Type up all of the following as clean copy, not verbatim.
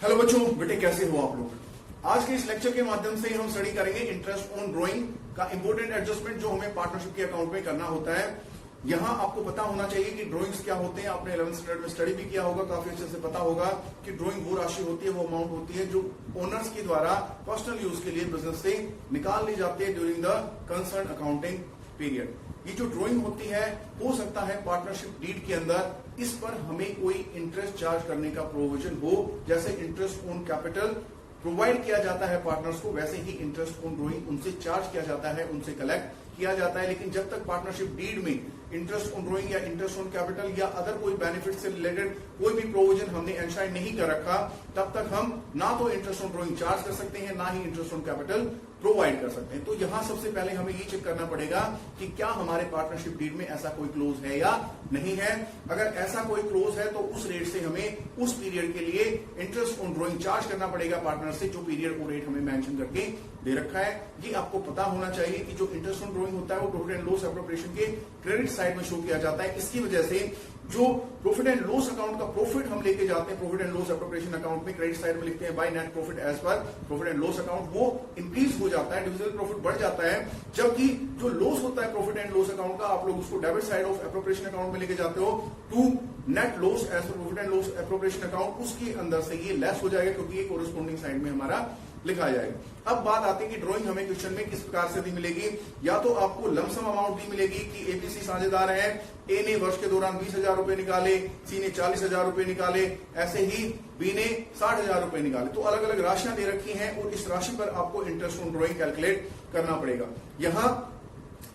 Hello बच्चों, बेटे कैसे हो आप लोग। आज के इस लेक्चर के माध्यम से हम स्टडी करेंगे इंटरेस्ट ऑन ड्राइंग का इंपोर्टेंट एडजस्टमेंट जो हमें पार्टनरशिप के अकाउंट में करना होता है। यहां आपको पता होना चाहिए कि ड्राइंग्स क्या होते हैं। आपने 11th स्टैंडर्ड में स्टडी भी किया होगा, काफी अच्छे से पता होगा कि ड्राइंग वो राशि होती है, वो अमाउंट होती है जो ओनर्स के द्वारा पर्सनल यूज के लिए बिजनेस से निकाल ली जाती है during the concern accounting period. ये जो ड्राइंग होती है हो सकता है पार्टनरशिप डीड के अंदर इस पर हमें कोई इंटरेस्ट चार्ज करने का प्रोविजन हो, जैसे इंटरेस्ट ऑन कैपिटल प्रोवाइड किया जाता है पार्टनर्स को, वैसे ही इंटरेस्ट ऑन ड्राइंग उनसे चार्ज किया जाता है, उनसे कलेक्ट किया जाता है। लेकिन जब तक पार्टनरशिप डीड में इंटरेस्ट ऑन ड्राइंग या इंटरेस्ट ऑन कैपिटल या अदर कोई बेनिफिट से रिलेटेड कोई भी प्रोविजन हमने एंश्योर नहीं कर रखा, तब तक हम ना तो इंटरेस्ट ऑन ड्राइंग चार्ज कर सकते हैं, ना ही इंटरेस्ट ऑन कैपिटल प्रोवाइड कर सकते हैं। तो यहां सबसे पहले हमें ये चेक करना पड़ेगा कि क्या हमारे पार्टनरशिप डीड में ऐसा कोई क्लोज है या नहीं है। अगर ऐसा कोई क्लोज है तो उस रेट से हमें उस पीरियड के लिए इंटरेस्ट ऑन ड्राइंग चार्ज करना पड़ेगा पार्टनर से, जो पीरियड वो रेट हमें मेंशन करके दे रखा है। ये आपको पता होना चाहिए कि जो इंटरेस्ट ऑन ड्राइंग होता है वो प्रॉफिट एंड लॉस एप्रोप्रिएशन के क्रेडिट साइड में शो किया जाता है। इसकी वजह से जो प्रॉफिट एंड लॉस अकाउंट का प्रॉफिट हम लेके जाते हैं profit and loss appropriation account में, क्रेडिट साइड में लिखते हैं by net profit as per profit and loss account, वो इंक्रीज हो जाता है, डिविजिबल प्रॉफिट बढ़ जाता है। जबकि जो लॉस होता है प्रॉफिट एंड लॉस अकाउंट का, आप लोग उसको debit side of appropriation account में लेके जाते हो to net loss as per profit and loss appropriation account, उसके अंदर से ये लेस हो जाएगा क्योंकि ये कोरेस्पोंडिंग साइड में हमारा लिखा जाएगा। अब बात आती है कि ड्राइंग हमें क्वेश्चन में किस प्रकार से दी मिलेगी। या तो आपको लमसम अमाउंट दी मिलेगी कि एबीसी साझेदार है, ए ने वर्ष के दौरान 20,000 रुपए निकाले, सी ने 40,000 रुपए निकाले, ऐसे ही बी ने 60,000 रुपए निकाले। तो अलग अलग राशियां दे रखी हैं और इस राशि पर आपको इंटरेस्ट ऑन ड्राइंग कैलकुलेट करना पड़ेगा। यहां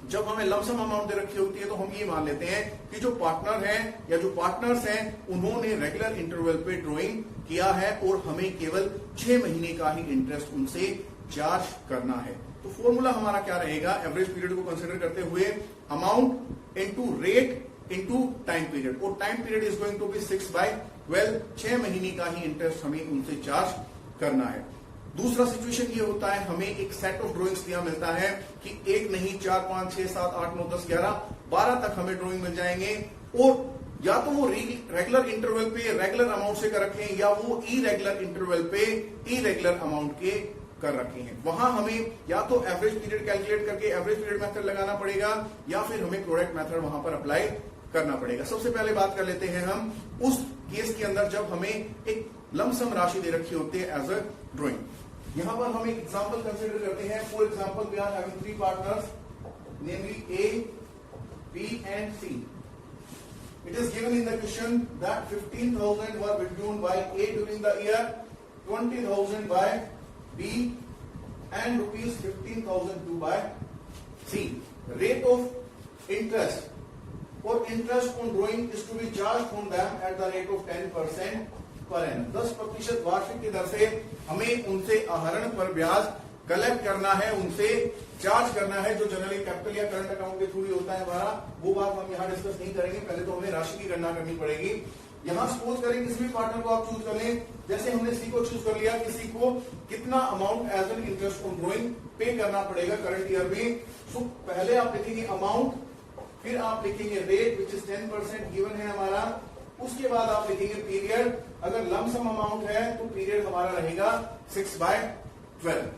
जब हमें लमसम अमाउंट दे रखी होती है तो हम ये मान लेते हैं कि जो पार्टनर हैं या जो पार्टनर्स हैं उन्होंने रेगुलर इंटरवल पे ड्राइंग किया है और हमें केवल 6 महीने का ही इंटरेस्ट उनसे चार्ज करना है। तो फॉर्मूला हमारा क्या रहेगा, एवरेज पीरियड को कंसिडर करते हुए amount into rate into time period, और time period is going to be 6/12, 6 महीने का ही इंटरेस्ट हमें उनसे चार्ज करना है। दूसरा सिचुएशन ये होता है, हमें एक सेट ऑफ ड्राइंग्स दिया मिलता है कि एक नहीं 4, 5, 6, 7, 8, 9, 10, 11, 12 तक हमें ड्राइंग मिल जाएंगे, और या तो वो रेगुलर इंटरवल पे रेगुलर अमाउंट से कर रखे हैं या वो इरेगुलर इंटरवल पे इरेगुलर अमाउंट के कर रखे हैं। वहां हमें या तो एवरेज पीरियड कैलकुलेट करके एवरेज पीरियड मेथड लगाना पड़ेगा या फिर हमें प्रोडक्ट मेथड वहां पर अप्लाई करना पड़ेगा। सबसे पहले बात कर लेते हैं हम उस केस के अंदर जब हमें एक लमसम राशि दे रखी होती है एज अ ड्राइंग। यहां पर हम एक एग्जांपल कंसीडर करते हैं। For example we are having 3 partners namely A, B and C. It is given in the question that 15,000 were withdrawn by A during the year, 20,000 by B and rupees 15,000 by C. Rate of interest for interest on drawing is to be charged on them at the rate of 10% per annum. 10% वार्षिक की दर से हमें उनसे आहरण पर ब्याज collect करना है, उनसे चार्ज करना है, जो जनरली कैपिटल या करंट अकाउंट के थ्रू ही होता है हमारा। वो बात हम यहाँ डिस्कस नहीं करेंगे, पहले तो हमें राशि की गणना करनी पड़ेगी। यहाँ सपोज करें किसी भी पार्टनर को आप चूज कर लें, जैसे हमने सी को चूज कर लिया, किसी को कितना amount as an interest on drawing pay करना पड़ेगा करंट ईयर में। सो पहले आप लिखेंगे अमाउंट, फिर आप लिखेंगे रेट विच इज 10% गिवन है हमारा, उसके बाद आप लिखेंगे पीरियड। अगर लमसम अमाउंट है तो पीरियड हमारा रहेगा 6/12,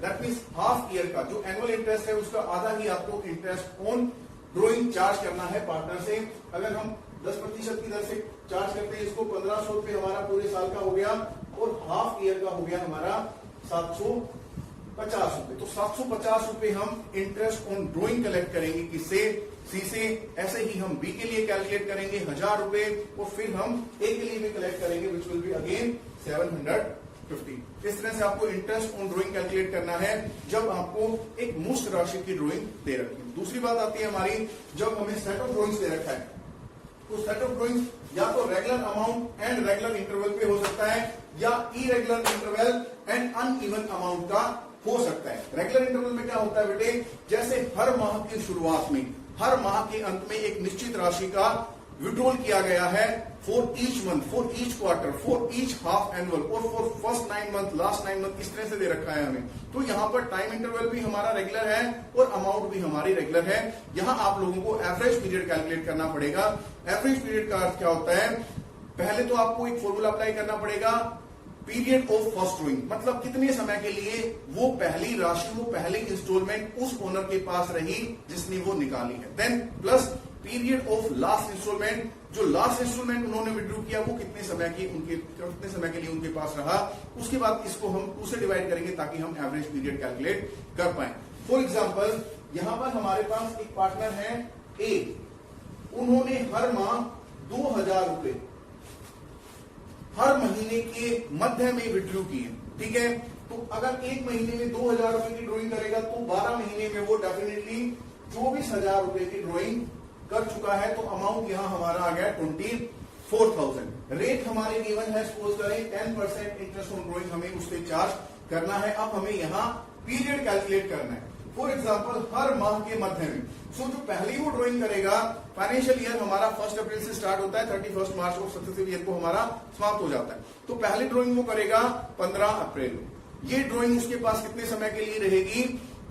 दैट मींस हाफ ईयर का जो एनुअल इंटरेस्ट है उसका आधा ही आपको इंटरेस्ट ऑन ड्राइंग चार्ज करना है पार्टनर से। अगर हम 10% की दर से चार्ज करते हैं इसको, 1500 रुपए हमारा पूरे साल का हो गया और हाफ ईयर का हो गया हमारा 750 रुपए। तो 750 रुपए हम इंटरेस्ट ऑन ड्राइंग कलेक्ट करेंगे किससे, सी से। ऐसे ही हम बी के लिए कैलकुलेट करेंगे 1000 रुपए, और फिर हम ए के लिए भी कलेक्ट करेंगे विच विल बी अगेन 750। इस तरह से आपको इंटरेस्ट ऑन ड्राइंग कैलकुलेट करना है जब आपको एक मुश्त राशि की ड्राइंग दे रखी है। दूसरी बात आती है हमारी, जब हमें सेट ऑफ ड्राइंग्स दे रखा है तो सेट ऑफ ड्राइंग्स या तो regular amount and regular interval पे हो सकता है या irregular interval and uneven amount का हो सकता है। रेगुलर इंटरवल में क्या होता है बेटे, जैसे हर माह की शुरुआत में, हर माह के अंत में एक निश्चित राशि का विड्रॉल किया गया है for each month, for each quarter, for each half annual और for first 9 month, last 9 month, इस तरह से दे रखा है हमें। तो यहाँ पर टाइम इंटरवल भी हमारा रेगुलर है और अमाउंट भी हमारी रेगुलर है। यहाँ आप लोगों को एवरेज पीरियड कैलकुलेट करना पड़ेगा। एवरेज पीरियड का अर्थ क्या होता है, पहले तो आपको एक फॉर्मूला अप्लाई करना पड़ेगा पीरियड ऑफ फर्स्ट ड्रॉइंग, मतलब कितने समय के लिए वो पहली राशि, वो पहली इंस्टॉलमेंट उस ओनर के पास रही जिसने वो निकाली है। Then plus period of last instalment, जो लास्ट इंस्टॉलमेंट उन्होंने विड्रॉ किया वो कितने समय के लिए उनके पास रहा। उसके बाद इसको हम 2 से डिवाइड करेंगे ताकि हम एवरेज पीरियड कैलकुलेट कर पाए। फॉर एग्जाम्पल यहां पर हमारे पास एक पार्टनर है ए, उन्होंने हर माह 2000 रुपए हर महीने के मध्य में विड्रॉ किए, ठीक है। तो अगर एक महीने में 2000 रुपए की ड्रॉइंग करेगा तो 12 महीने में वो डेफिनेटली 24,000 रुपए की ड्रॉइंग कर चुका है। तो अमाउंट यहां हमारा आ गया 24,000। रेट हमारे गिवन है, सपोज करें 10% इंटरेस्ट ऑन ड्रॉइंग हमें उस पर चार्ज करना है। अब हमें यहां पीरियड कैलकुलेट करना है। फॉर एग्जाम्पल हर माह के मध्य में, सो जो पहली वो ड्रॉइंग करेगा, फाइनेंशियल ईयर हमारा 1 अप्रैल से स्टार्ट होता है, 31 मार्च को सक्सेसिव ईयर को हमारा समाप्त हो जाता है। तो पहली ड्रॉइंग वो करेगा 15 अप्रैल। ये ड्रॉइंग उसके पास कितने समय के लिए रहेगी?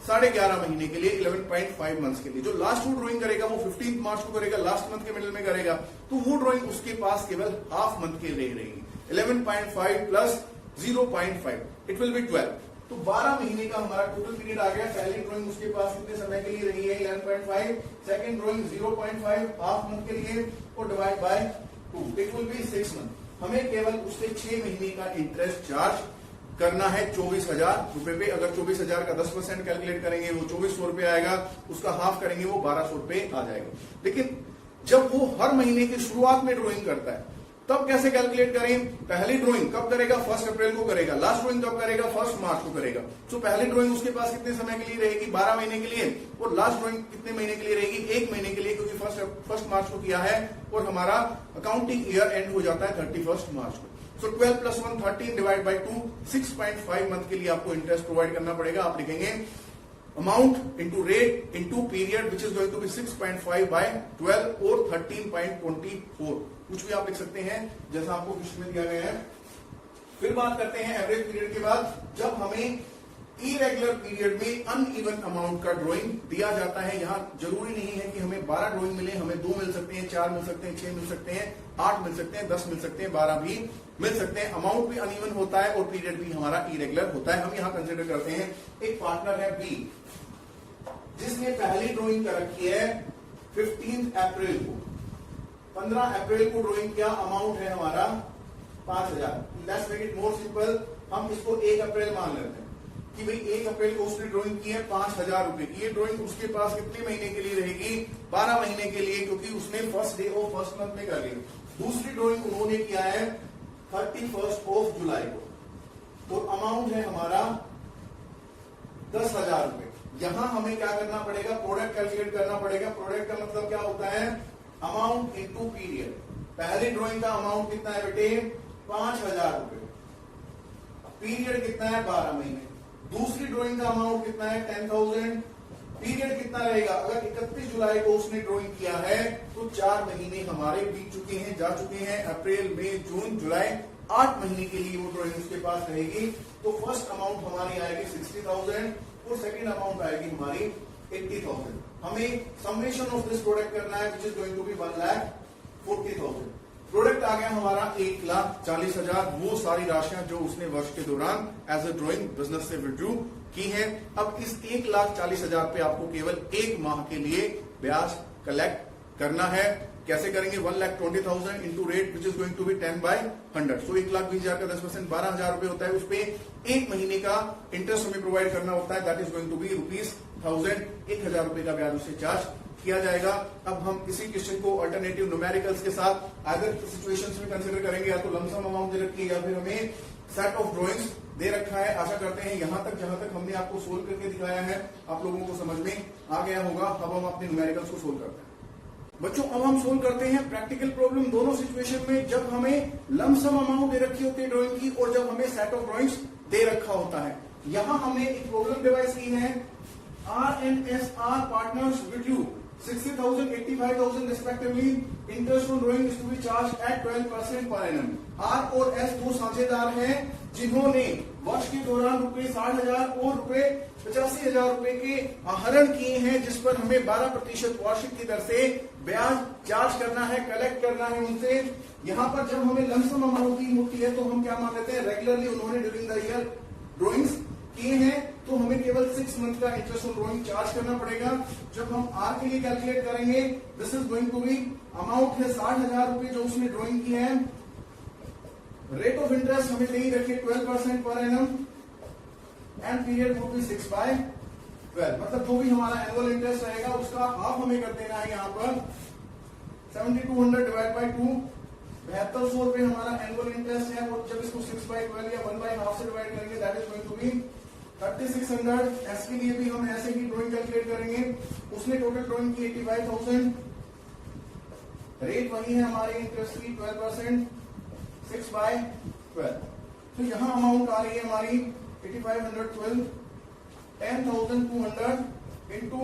11.5 महीने के लिए, 11.5 मंथ्स के लिए। जो लास्ट वो ड्रॉइंग करेगा वो 15 मार्च को करेगा, लास्ट मंथ के मिडिल में करेगा, तो वो ड्रॉइंग उसके पास केवल हाफ मंथ के लिए रहेगी। 11.5 प्लस 0.5 इट विल बी 12। तो 12 महीने का हमारा टोटल पीरियड आ गया। पहली ड्रॉइंग उसके पास कितने समय के लिए रही है? 11.5। सेकंड ड्रॉइंग 0.5 हाफ मंथ के लिए और divide by 2 it will be 6 month. हमें केवल उससे 6 महीने का इंटरेस्ट चार्ज करना है 24,000 रुपए पे। अगर 24,000 का 10% कैलकुलेट करेंगे वो 2400 रुपए आएगा, उसका हाफ करेंगे वो 1200 रुपए आ जाएगा। लेकिन जब वो हर महीने की शुरुआत में ड्रॉइंग करता है तब कैसे कैलकुलेट करें? पहली ड्रॉइंग कब करेगा? 1 अप्रैल को करेगा। लास्ट ड्रॉइंग कब करेगा? 1 मार्च को करेगा। तो पहली ड्रॉइंग उसके पास कितने समय के लिए रहेगी? 12 महीने के लिए। और लास्ट ड्रॉइंग कितने महीने के लिए रहेगी? 1 महीने के लिए, क्योंकि 1 मार्च को किया है और हमारा अकाउंटिंग ईयर एंड हो जाता है 31 मार्च को। So 12 plus 1 13 divide by 2 6.5 month के लिए आपको इंटरेस्ट प्रोवाइड करना पड़ेगा। आप लिखेंगे amount into rate into period which is going to be 6.5 by 12 और 13.24। कुछ भी आप लिख सकते हैं जैसा आपको क्वेश्चन में दिया गया है। फिर बात करते हैं एवरेज पीरियड के बाद। जब हमें इरेगुलर पीरियड में अनइवन अमाउंट का ड्रॉइंग दिया जाता है, यहां जरूरी नहीं है कि हमें 12 ड्रॉइंग मिले, हमें 2 मिल सकते हैं, 4 मिल सकते हैं, 6 मिल सकते हैं, 8 मिल सकते हैं, 10 मिल सकते हैं, 12 भी मिल सकते हैं। अमाउंट भी अनइवन होता है और पीरियड भी हमारा इरेगुलर होता है। हम यहां कंसिडर करते हैं एक पार्टनर है बी, जिसने पहली ड्रॉइंग कर रखी है 15 अप्रैल को। 15 अप्रैल को ड्रॉइंग किया, अमाउंट है हमारा 5,000। Let's make it more simple, हम इसको 1 अप्रैल मान लेते हैं कि भाई 1 अप्रैल को उसने ड्रॉइंग की है 5,000 रुपए की। ये ड्रॉइंग उसके पास कितने महीने के लिए रहेगी? 12 महीने के लिए, क्योंकि उसने first day of first month में कर ली। दूसरी ड्रॉइंग उन्होंने किया है 31 ऑफ जुलाई को, तो अमाउंट है हमारा 10,000 रुपए। यहां हमें क्या करना पड़ेगा? प्रोडक्ट कैलकुलेट करना पड़ेगा। प्रोडक्ट का मतलब क्या होता है? Amount into period. पहली ड्रॉइंग का अमाउंट कितना है बेटे? 5,000 रुपए। पीरियड कितना है? 12 महीने। दूसरी ड्रॉइंग का अमाउंट कितना है? 10,000। पीरियड कितना रहेगा? अगर 31 जुलाई को उसने ड्रॉइंग किया है तो 4 महीने हमारे बीत चुके हैं, जा चुके हैं। अप्रैल, मई, जून, जुलाई, 8 महीने के लिए वो ड्रॉइंग उसके पास रहेगी। तो फर्स्ट अमाउंट हमारी आएगी 60,000 और सेकेंड अमाउंट आएगी हमारी 80,000। हमें समेशन ऑफ दिस प्रोडक्ट करना है which is going to be 1,40,000। Product आ गया हमारा 1,40,000। वो सारी राशियां जो उसने वर्ष के दौरान एज अ ड्रॉइंग बिजनेस से विड्रू की है। अब इस 1,40,000 पे आपको केवल 1 माह के लिए ब्याज कलेक्ट करना है। कैसे करेंगे? 1,20,000 into rate which is going to be 10/100। So 1,20,000 का 10% 12,000 रुपए होता है। उस पर 1 महीने का इंटरेस्ट हमें प्रोवाइड करना होता है, that is going to be ₹1,000। 1,000 रुपए का ब्याज उससे चार्ज किया जाएगा। अब हम इसी क्वेश्चन को अल्टरनेटिव न्यूमेरिकल्स के साथ अदर सिचुएशंस में कंसीडर करेंगे। या तो लमसम अमाउंट दे रखी है या फिर हमें सेट ऑफ ड्रॉइंग्स दे रखा है। आशा करते हैं यहां तक जहां तक हमने आपको सोल्व करके दिखाया है आप लोगों को समझ में आ गया होगा। अब हम अपने न्यूमेरिकल्स को सोल्व करते हैं। बच्चों अब हम सोल्व करते हैं प्रैक्टिकल प्रॉब्लम दोनों सिचुएशन में, जब हमें लमसम अमाउंट दे रखी होती है ड्रॉइंग की और जब हमें सेट ऑफ ड्रॉइंग्स दे रखा होता है। यहां हमने एक प्रॉब्लम डिवाइस की है। R&SR partners withdrew 60,000, 85,000 respectively. Interest on drawing is to be charged at 12% per annum. R और S दो साझेदार हैं जिन्होंने वर्ष के दौरान ₹60,000 और 85,000 रुपए के आहरण किए हैं, जिस पर हमें 12% वार्षिक की दर से ब्याज चार्ज करना है, कलेक्ट करना है उनसे। यहां पर जब हमें लमसम अमाउंट दी होती है तो हम क्या मान लेते हैं, रेगुलरली उन्होंने ड्यूरिंग द ईयर ड्रॉइंग्स किए हैं तो हमें केवल 6 मंथ का इंटरेस्ट ऑन ड्रॉइंग चार्ज करना पड़ेगा। जब हम आर के लिए कैलकुलेट करेंगे, this is going to be amount है 60,000 रुपए जो उसने ड्रॉइंग की है। रेट ऑफ इंटरेस्ट हमें दे ही रखिए 12% per annum and period would be 6/12, मतलब जो भी हमारा एनुअल इंटरेस्ट रहेगा उसका हाफ हमें कर देना है। यहाँ पर 7200 डिवाइड बाई 2, 7200 रुपए हमारा एनुअल इंटरेस्ट है, और जब इसको 6/12 या 1/2 से डिवाइड करेंगे that is going to be 3600। S के लिए भी हम ऐसे ही ड्रॉइंग कैलकुलेट करेंगे। उसने टोटल ड्रॉइंग की 85,000, रेट वही है हमारे इंटरेस्ट की 12%, 6/12। तो यहां अमाउंट आ रही है हमारी 8512, 10,200 इंटू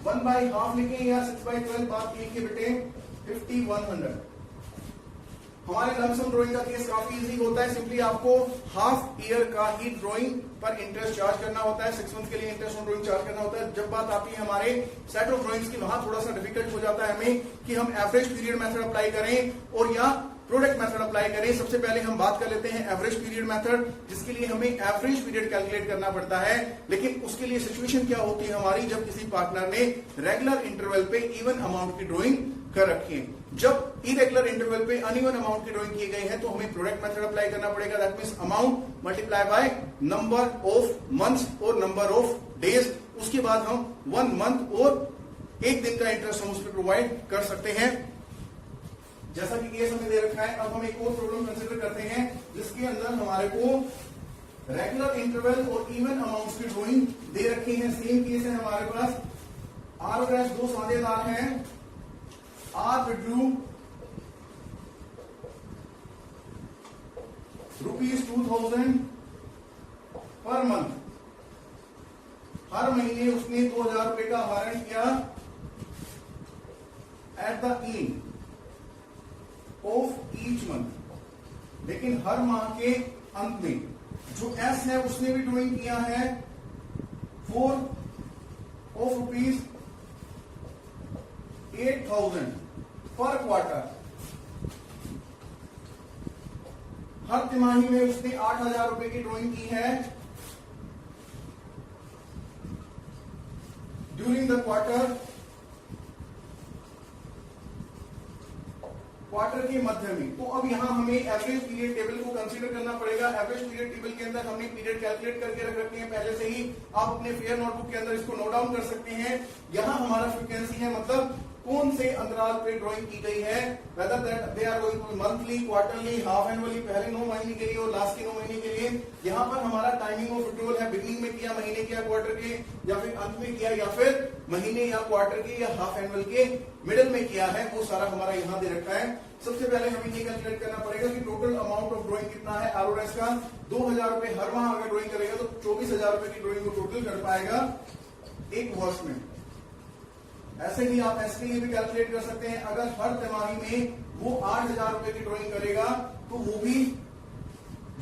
1/2 लिखें या 6/12 बात लिखिए बेटे 5100। हमारे लमसम ड्राइंग का केस काफी इजी होता है, सिंपली आपको हाफ ईयर का ही ड्राइंग पर इंटरेस्ट चार्ज करना होता है, 6 मंथ के लिए इंटरेस्ट ऑन ड्राइंग चार्ज करना होता है। जब बात आती है हमारे सेट ऑफ ड्राइंग्स की, वहां थोड़ा सा डिफिकल्ट हो जाता है हमें कि हम एवरेज पीरियड मेथड अप्लाई करें और या प्रोडक्ट मेथड अप्लाई करें। सबसे पहले हम बात कर लेते हैं एवरेज पीरियड मेथड, जिसके लिए हमें एवरेज पीरियड कैलकुलेट करना पड़ता है। लेकिन उसके लिए सिचुएशन क्या होती है हमारी, जब किसी पार्टनर ने रेगुलर इंटरवल पे इवन अमाउंट की ड्राइंग कर रखी है। जब इरेगुलर इंटरवल पे अनइवन अमाउंट की ड्राइंग की गई है तो हमें प्रोडक्ट मेथड अप्लाई करना पड़ेगा। That means amount multiply by number of months और नंबर ऑफ डेज। उसके बाद हम 1 मंथ और 1 दिन का इंटरेस्ट हम उस पर प्रोवाइड कर सकते हैं, जैसा कि केस हमें दे रखा है। अब हम एक और प्रॉब्लम कंसिडर करते हैं जिसके अंदर हमारे को रेगुलर इंटरवल और इवन अमाउंट्स की ड्राइंग दे रखी है। सेम केस है हमारे पास, आर और एस दो साझेदार हैं। आर विड्रू ₹2000 पर मंथ, हर महीने उसने 2,000 रुपए का आहरण किया at the end of each month. लेकिन हर माह के अंत में जो एस है उसने भी ड्राइंग किया है 4 ऑफ ₹8,000 पर क्वार्टर। हर तिमाही में उसने 8,000 रुपए की ड्राइंग की है ड्यूरिंग द क्वार्टर के मध्य में। तो अब यहां हमें एवरेज पीरियड टेबल को कंसीडर करना पड़ेगा। एवरेज पीरियड टेबल के अंदर हमने पीरियड कैलकुलेट करके रख रखे हैं पहले से ही, आप अपने फेयर नोटबुक के अंदर इसको नोट डाउन कर सकते हैं। यहां हमारा फ्रीक्वेंसी है, मतलब कौन से अंतराल पे ड्राइंग की गई है, whether that they are going to monthly, quarterly, half annually, पहले 9 महीने के लिए और लास्ट के 9 महीने के लिए। यहाँ पर हमारा टाइमिंग ऑफ विड्रॉल है, बिगनिंग में किया, महीने किया, क्वार्टर के, या फिर अंत में किया, या फिर महीने या क्वार्टर के या हाफ एनुअल के मिडिल में किया है, वो सारा हमारा यहाँ दे रखा है। सबसे पहले हमें ये कैलकुलेट करना पड़ेगा कि टोटल अमाउंट ऑफ ड्राइंग कितना है। आरओएस का 2,000 रुपए हर माह अगर ड्राइंग करेगा तो 24,000 रुपए की ड्राइंग को टोटल कर पाएगा एक वर्ष में। ऐसे ही आप एस के लिए भी कैलकुलेट कर सकते हैं। अगर हर तिमाही में वो 8,000 रुपए की ड्राइंग करेगा तो वो भी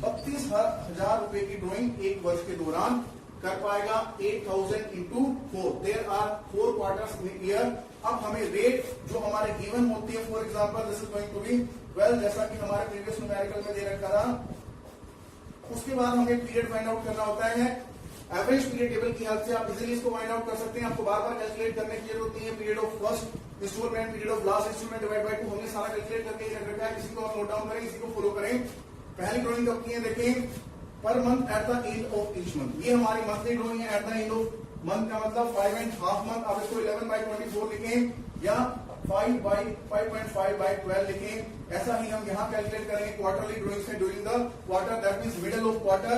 32,000 रुपए की ड्राइंग एक वर्ष के दौरान कर पाएगा। 8,000 into 4, there are 4 quarters in year. अब हमें रेट जो हमारे गिवन होती है, for example this is going to be 12, जैसा कि हमारे प्रीवियस न्यूमेरिकल में दे रखा था। उसके बाद हमें पीरियड फाइंड आउट करना होता है। एवरेज पीरियड टेबल की हेल्प से आप इजीली इसको फाइंड आउट कर सकते हैं। आपको बार बार कैलकुलेट करने की जरूरत नहीं है। Period of first instalment, period of last instalment divide by 2 हमने सारा कैलकुलेट करके ही रख रखा है। इसी को आप नोट डाउन करें, इसी को फॉलो करें। पहली ड्राइंग कब की है देखें, per month at the end of each month. ये हमारी मंथली ड्राइंग है at the end of month का मतलब 5.5 मंथ। आप इसको 11/24 लिखें या 5/5.5/12 लिखें। ऐसा ही हम यहाँ कैलकुलेट करेंगे क्वार्टरली ड्राइंग्स है during the quarter, that means middle of quarter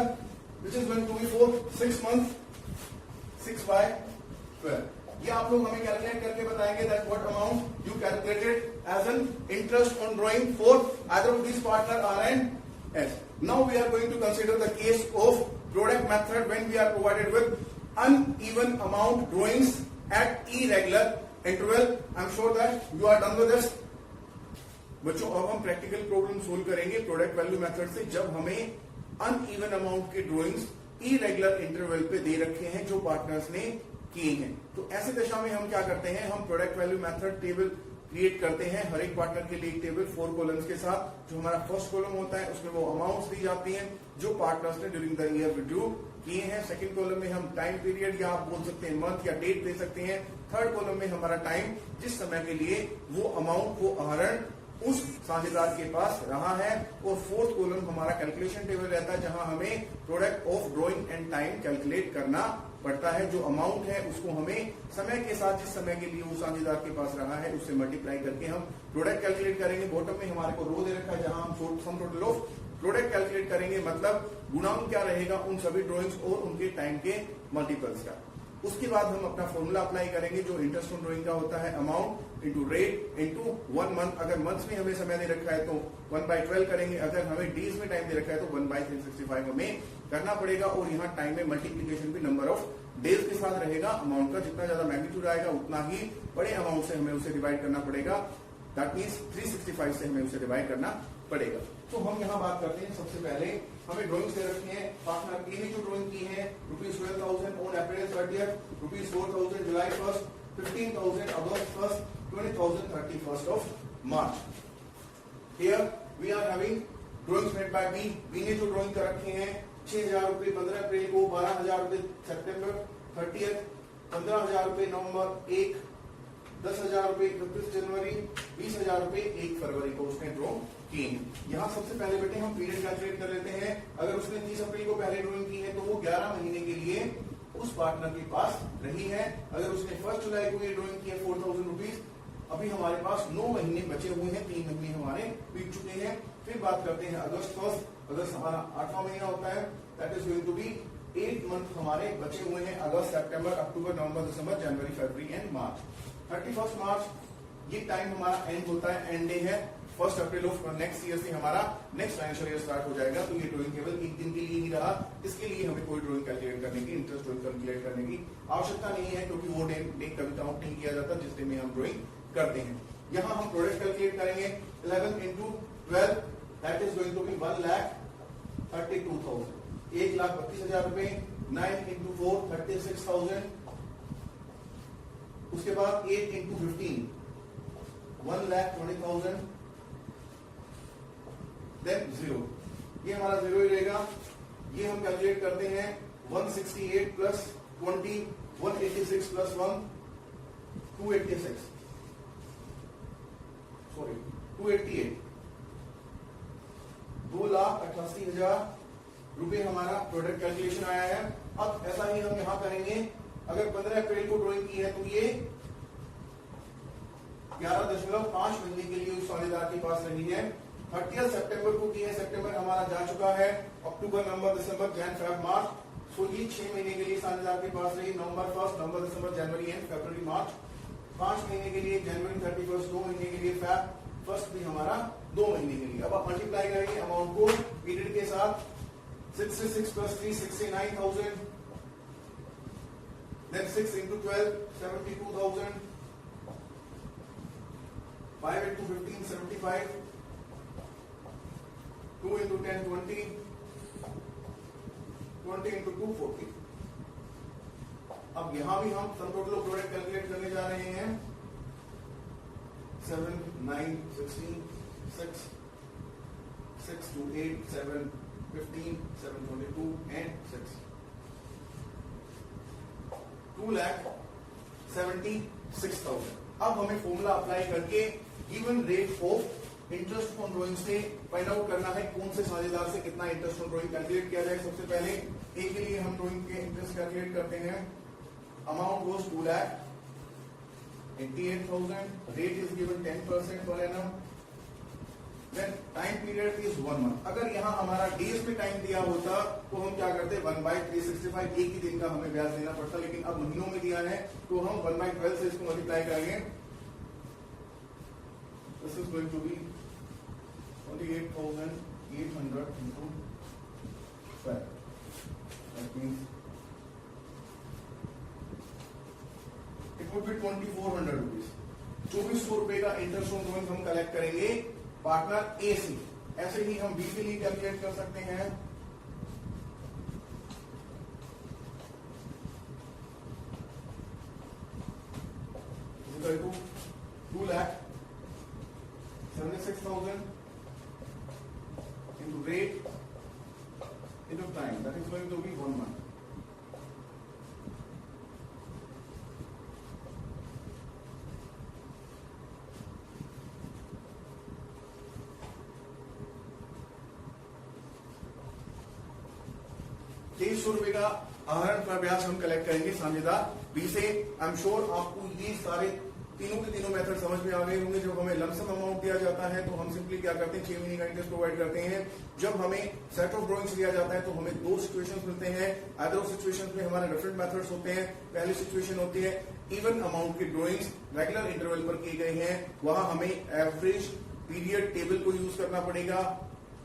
which is going to be for 6 month, 6/12। ये आप लोग हमें कैलकुलेट करके बताएंगे that what amount you calculated as an interest on drawing for either of this partner R and S. Now we are going to consider the case of product method when we are provided with uneven amount drawings at irregular interval. I'm sure that you are done with this. बच्चों अब हम practical problem solve करेंगे product value method से। जब हमें uneven amount के drawings irregular interval पे दे रखे हैं जो पार्टनर्स ने किए हैं। तो ऐसे दशा में हम क्या करते हैं, हम product value method table create करते हैं हर एक पार्टनर के लिए एक टेबल 4 कॉलम्स के साथ। जो हमारा फर्स्ट कॉलम होता है उसमें वो अमाउंट्स दी जाती हैं जो पार्टनर्स ने ड्यूरिंग द ईयर विड्रॉ किए हैं। सेकंड कॉलम में हम टाइम पीरियड या आप बोल सकते हैं मंथ या डेट दे सकते हैं। थर्ड कॉलम में हमारा टाइम, जिस समय के लिए वो अमाउंट को आहरण उस साझेदार के पास रहा है। और फोर्थ कॉलम हमारा कैलकुलेशन टेबल रहता है जहां हमें product of drawing and time calculate करना पड़ता है। जो अमाउंट है उसको हमें समय के साथ, जिस समय के लिए वो साझेदार के पास रहा है, उससे मल्टीप्लाई करके हम प्रोडक्ट कैलकुलेट करेंगे। बॉटम में हमारे को रो दे रखा है जहां हम sum total of product calculate करेंगे, मतलब गुणांक क्या रहेगा उन सभी ड्रॉइंग्स और उनके टाइम के मल्टीपल्स का। उसके बाद हम अपना फॉर्मूला अप्लाई करेंगे जो इंटरेस्ट ऑन ड्रॉइंग का होता है, amount into rate into 1 month. अगर मंथ्स में हमें समय दे रखा है तो 1/12 करेंगे, अगर हमें डेज में टाइम दे रखा है तो 1/365 हमें करना पड़ेगा। और यहाँ टाइम में मल्टीप्लीकेशन भी नंबर ऑफ डेज के साथ रहेगा। अमाउंट का जितना ज्यादा मैग्नीट्यूड आएगा उतना ही बड़े अमाउंट से हमें उसे डिवाइड करना पड़ेगा। दैट मीन्स 365 से हमें उसे डिवाइड करना पड़ेगा। तो हम यहाँ बात करते हैं, सबसे पहले हमें ड्रॉइंग्स दे रखी हैं। पार्टनर ए ने जो ड्रॉइंग की है ₹12,000 on April 30th, ₹4,000 July 1st, 15,000 August 1st, 20,000 31st of March. Here we are having drawings made by B. B ने जो ड्रॉइंग कर रखे हैं 6,000 रुपए 15 अप्रैल को, 12,000 रुपए सितंबर 30th, 15,000 रुपए नवंबर 1, 10,000 रुपए 31 जनवरी, 20,000 रुपए 1 फरवरी को उसने ड्रॉ किए हैं। यहाँ सबसे पहले बेटे हम पीरियड कैलकुलेट कर लेते हैं। अगर उसने 30 अप्रैल को पहले ड्रॉइंग की है तो वो 11 महीने के लिए उस पार्टनर के पास रही है। अगर उसने 1 जुलाई को ये ड्रॉइंग की है 4,000 रुपीज, अभी हमारे पास 9 महीने बचे हुए हैं, 3 महीने हमारे बीत चुके हैं। फिर बात करते हैं अगस्त 1st, अगस्त हमारा 8वां महीना होता है, that is going to be 8 month हमारे बचे हुए हैं। अगस्त, सितंबर, अक्टूबर, नवंबर, दिसंबर, जनवरी, फरवरी एंड मार्च। 31 मार्च ये टाइम हमारा एंड होता है, एंड डे है। 1 अप्रैल ऑफ नेक्स्ट ईयर से हमारा नेक्स्ट फाइनेंशियल ईयर स्टार्ट हो जाएगा। तो ये ड्रॉइंग केवल एक दिन के लिए ही रहा, इसके लिए हमें कोई ड्रॉइंग कैलकुलेट करने की, इंटरेस्ट ड्रॉइंग कैलकुलेट करने की आवश्यकता नहीं है, क्योंकि वो डे कभी काउंट नहीं किया जाता जिस डे में हम ड्रॉइंग करते हैं। यहाँ हम प्रोडक्ट कैलकुलेट करेंगे 11 into 12, that is going to be 1,32,000, 1,32,000 रुपए। 9 इंटू 4 36,000। उसके बाद 8 इंटू 15 1,20,000, देन 0, ये हमारा 0 ही रहेगा। ये हम कैलकुलेट करते हैं 168 प्लस 20, 186 प्लस 1 286, सॉरी 288, 2,88,000 रुपए हमारा प्रोडक्ट कैलकुलेशन आया है। अब ऐसा ही हम यहां करेंगे। अगर 15 अप्रैल को ड्रॉइंग की है तो ये 11.5 महीने के लिए उस साझेदार के पास रही है। 30 सितंबर को की है, सितंबर हमारा जा चुका है। अक्टूबर, नवंबर, दिसंबर, जैन, फेब, मार्च, सो ये 6 महीने के लिए साझेदार के पास रही। नवंबर 1st, November, December, January and फरवरी, मार्च 5 महीने के लिए। जनवरी 31st 2 महीने के लिए। फेब 1st भी हमारा 2 महीने के लिए। अब आप मल्टीप्लाई करेंगे अमाउंट को पीरियड के साथ। 66 plus 3 69,000, then 6 into 12 72,000, 5 into 15 75, 2 into 10 20, 20 into 2 40। अब यहां भी हम sum total of product calculate करने जा रहे हैं। 7 9 16 6 6 to 8 7 15 7 22 and 6, 2,76,000। अब हमें फॉर्मूला अप्लाई करके given rate of interest on drawing से फाइंड आउट करना है कौन से साझेदार से कितना इंटरेस्ट ऑन ड्रॉइंग कैलकुलेट किया जाए। सबसे पहले ए के लिए हम ड्रॉइंग के इंटरेस्ट कैलकुलेट करते हैं। Amount was 2,88,000, rate is given 10% per annum, then time period is 1 month. अगर यहाँ हमारा डेज में टाइम दिया होता तो हम क्या करते 1/365, एक ही दिन का हमें ब्याज देना पड़ता, लेकिन अब महीनों में दिया है तो हम 1/12 से इसको मल्टीप्लाई करेंगे। This is going to be 28,800 into 12, that means it would be 2,400 rupees। 2,400 रुपए का इंटरेस्ट ऑन ड्रॉइंग हम कलेक्ट करेंगे पार्टनर ए से। ऐसे ही हम बी के लिए कैलकुलेट कर सकते हैं। Equal to 2,76,000 into rate into time, that is going to be 1 month. ₹2300 का आहरण पर ब्याज हम कलेक्ट करेंगे साझेदार बी से। आई एम श्योर आपको ये सारे तीनों के तीनों मेथड समझ में आ गए होंगे। जब हमें लमसम अमाउंट दिया जाता है तो हम सिंपली क्या करते हैं, 6 महीने का इंटरेस्ट प्रोवाइड करते हैं। जब हमें सेट ऑफ ड्रॉइंग्स दिया जाता है तो हमें दो सिचुएशंस मिलते हैं। अदर सिचुएशंस में हमारे डिफरेंट मेथड्स होते हैं। पहली सिचुएशन होती है इवन अमाउंट की ड्रॉइंग्स रेगुलर इंटरवल पर की गई हैं, वहां हमें एवरेज पीरियड टेबल को यूज करना पड़ेगा।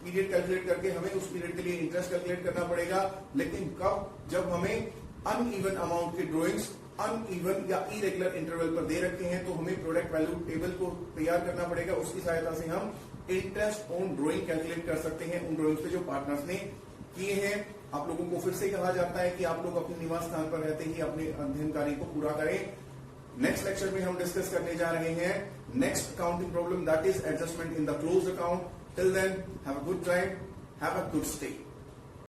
पीरियड कैलकुलेट करके हमें उस पीरियड के लिए इंटरेस्ट कैलकुलेट करना पड़ेगा। लेकिन कब, जब हमें अनइवन अमाउंट की ड्रॉइंग्स अनइवन या इरेगुलर इंटरवल पर दे रखे हैं तो हमें प्रोडक्ट वैल्यू टेबल को तैयार करना पड़ेगा। उसकी सहायता से हम इंटरेस्ट ऑन ड्रॉइंग कैलकुलेट कर सकते हैं उन ड्रॉइंग्स पे जो पार्टनर्स ने किए हैं। आप लोगों को फिर से कहा जाता है कि आप लोग अपने निवास स्थान पर रहते ही अपने अध्ययन कार्य को पूरा करें। नेक्स्ट लेक्चर में हम डिस्कस करने जा रहे हैं next accounting problem, that is adjustment in the close account. Till then, have a good time, have a good stay.